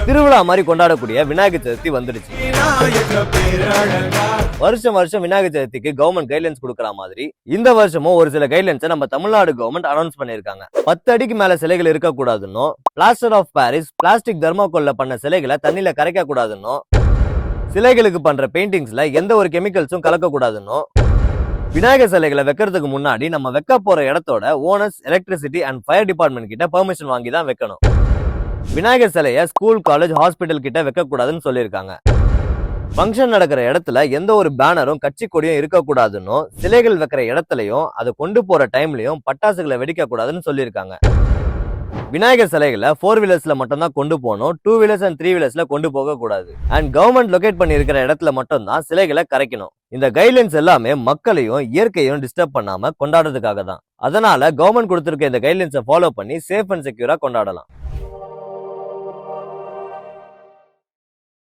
திருவிழா மாதிரி கொண்டாடக்கூடிய விநாயகர் சதுர்த்தி வந்துடுச்சு. வருஷம் வருஷம் விநாயகர் சதுர்த்திக்கு கவர்மெண்ட் கைட்லைன்ஸ் கொடுக்குற மாதிரி இந்த வருஷமும் ஒரு சில கைட்லைன்ஸை நம்ம தமிழ்நாடு கவர்மெண்ட் அனௌன்ஸ் பண்ணிருக்காங்க. 10 அடிக்கு மேல சிலைகள் இருக்கக்கூடாதுன்னு, பிளாஸ்டர் ஆஃப் பாரிஸ் பிளாஸ்டிக் தர்மாக்கோல்ல பண்ண சிலைகளை தண்ணியில கரைக்க கூடாதுன்னு, சிலைகளுக்கு பண்ற பெயிண்டிங்ஸ்ல எந்த ஒரு கெமிக்கல்ஸும் கலக்க கூடாதுன்னு, விநாயகர் சிலைகளை வைக்கிறதுக்கு முன்னாடி நம்ம வைக்க போற இடத்தோட owners, electricity and fire department கிட்ட பெர்மிஷன் வாங்கி தான் வைக்கணும். விநாயகர் சிலையை ஸ்கூல், காலேஜ், ஹாஸ்பிட்டல் கிட்ட வைக்க கூடாதுன்னு சொல்லியிருக்காங்க. ஃபங்க்ஷன் நடக்கிற இடத்துல எந்த ஒரு பேனரும் கட்சி கொடியும் இருக்கக்கூடாதுன்னு, சிலைகள் வைக்கிற இடத்துலயும் அதை கொண்டு போற டைம்லயும் பட்டாசுகளை வெடிக்க கூடாதுன்னு சொல்லியிருக்காங்க. விநாயகர் சிலைகளை 4 வீலர்ஸ்ல மட்டும் தான் கொண்டு போகணும், 2 வீலர்ஸ் அண்ட் 3 வீலர்ஸ்ல கொண்டு போக கூடாது. அண்ட் கவர்மெண்ட் லொகேட் பண்ணி இருக்கிற இடத்துல மட்டும் தான் சிலைகளை கரைக்கணும். இந்த கைட்லைன்ஸ் எல்லாமே மக்களையும் இயற்கையும் டிஸ்டர்ப் பண்ணாம கொண்டாடுறதுக்காக தான். அதனால கவர்மெண்ட் கொடுத்திருக்க இந்த கைட்லைன்ஸை ஃபாலோ பண்ணி சேஃப் அண்ட் செக்யூரா கொண்டாடலாம்.